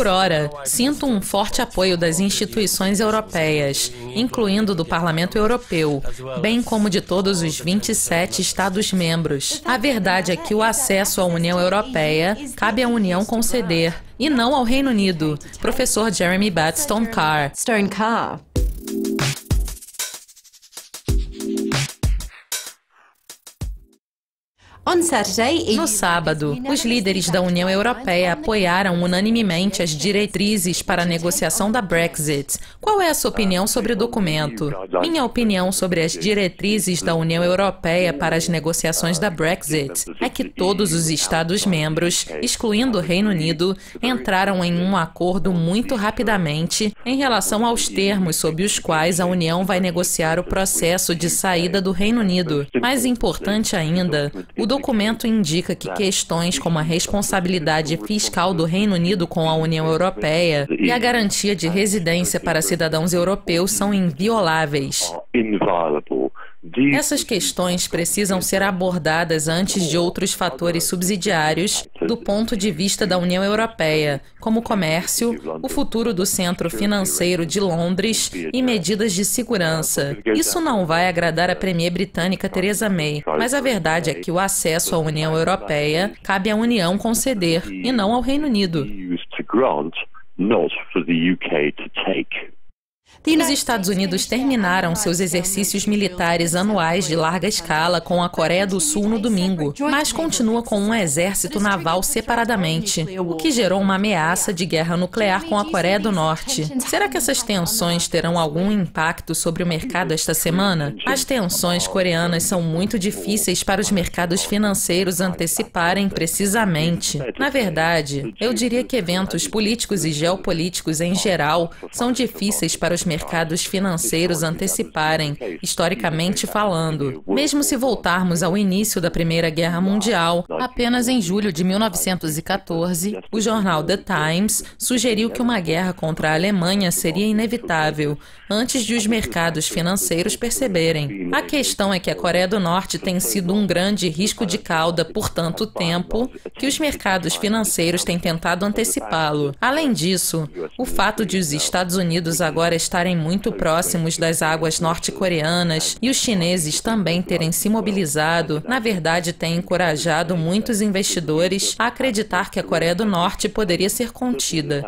Por ora, sinto um forte apoio das instituições europeias, incluindo do Parlamento Europeu, bem como de todos os 27 Estados-membros. A verdade é que o acesso à União Europeia cabe à União conceder, e não ao Reino Unido. Professor Jeremy Batstone Carr. No sábado, os líderes da União Europeia apoiaram unanimemente as diretrizes para a negociação da Brexit. Qual é a sua opinião sobre o documento? Minha opinião sobre as diretrizes da União Europeia para as negociações da Brexit é que todos os Estados-membros, excluindo o Reino Unido, entraram em um acordo muito rapidamente em relação aos termos sob os quais a União vai negociar o processo de saída do Reino Unido. Mais importante ainda, o documento indica que questões como a responsabilidade fiscal do Reino Unido com a União Europeia e a garantia de residência para cidadãos europeus são invioláveis. Essas questões precisam ser abordadas antes de outros fatores subsidiários do ponto de vista da União Europeia, como o comércio, o futuro do centro financeiro de Londres e medidas de segurança. Isso não vai agradar a premier britânica Theresa May, mas a verdade é que o acesso à União Europeia cabe à União conceder, e não ao Reino Unido. Os Estados Unidos terminaram seus exercícios militares anuais de larga escala com a Coreia do Sul no domingo, mas continua com um exército naval separadamente, o que gerou uma ameaça de guerra nuclear com a Coreia do Norte. Será que essas tensões terão algum impacto sobre o mercado esta semana? As tensões coreanas são muito difíceis para os mercados financeiros anteciparem precisamente. Na verdade, eu diria que eventos políticos e geopolíticos em geral são difíceis para os mercados financeiros anteciparem, historicamente falando. Mesmo se voltarmos ao início da Primeira Guerra Mundial, apenas em julho de 1914, o jornal The Times sugeriu que uma guerra contra a Alemanha seria inevitável, antes de os mercados financeiros perceberem. A questão é que a Coreia do Norte tem sido um grande risco de cauda por tanto tempo que os mercados financeiros têm tentado antecipá-lo. Além disso, o fato de os Estados Unidos agora estarem muito próximos das águas norte-coreanas e os chineses também terem se mobilizado, na verdade tem encorajado muitos investidores a acreditar que a Coreia do Norte poderia ser contida.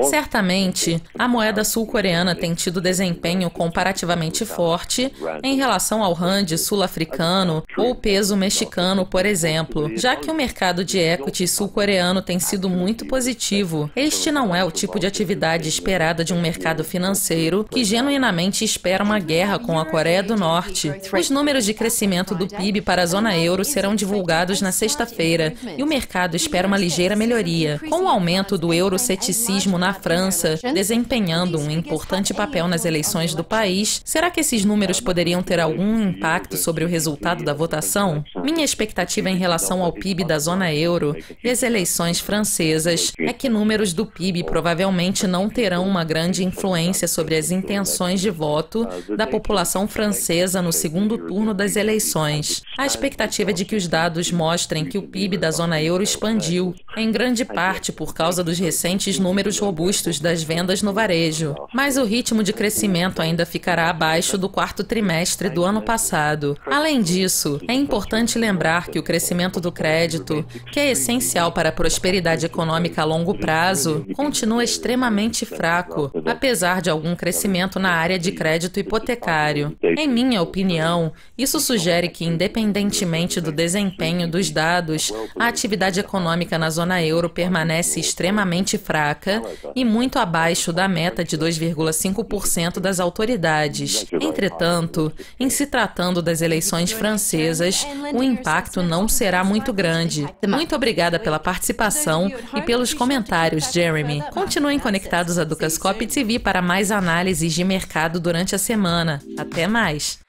Certamente, a moeda sul-coreana tem tido desempenho comparativamente forte em relação ao rand sul-africano ou o peso mexicano, por exemplo, já que o mercado de equity sul-coreano tem sido muito positivo. Este não é o tipo de atividade esperada de um mercado financeiro que genuinamente espera uma guerra com a Coreia do Norte. Os números de crescimento do PIB para a zona euro serão divulgados na sexta-feira e o mercado espera uma ligeira melhoria. Com o aumento do euroceticismo na França desempenhando um importante papel nas eleições do país, será que esses números poderiam ter algum impacto sobre o resultado da votação? Minha expectativa em relação ao PIB da zona euro e as eleições francesas é que números do PIB provavelmente não terão uma grande influência sobre as intenções de voto da população francesa no segundo turno das eleições. A expectativa é de que os dados mostrem que o PIB da zona euro expandiu, em grande parte por causa dos recentes números robustos das vendas no varejo. Mas o ritmo de crescimento ainda ficará abaixo do quarto trimestre do ano passado. Além disso, é importante lembrar que o crescimento do crédito, que é essencial para a prosperidade econômica a longo prazo, continua extremamente fraco, apesar de algum crescimento na área de crédito hipotecário. Em minha opinião, isso sugere que, independentemente do desempenho dos dados, a atividade econômica na zona euro permanece extremamente fraca e muito abaixo da meta de 2,5% das autoridades. Entretanto, em se tratando das eleições francesas, o impacto não será muito grande. Muito obrigada pela participação e pelos comentários, Jeremy. Continuem conectados a Dukascopy TV para mais análises de mercado durante a semana. Até mais!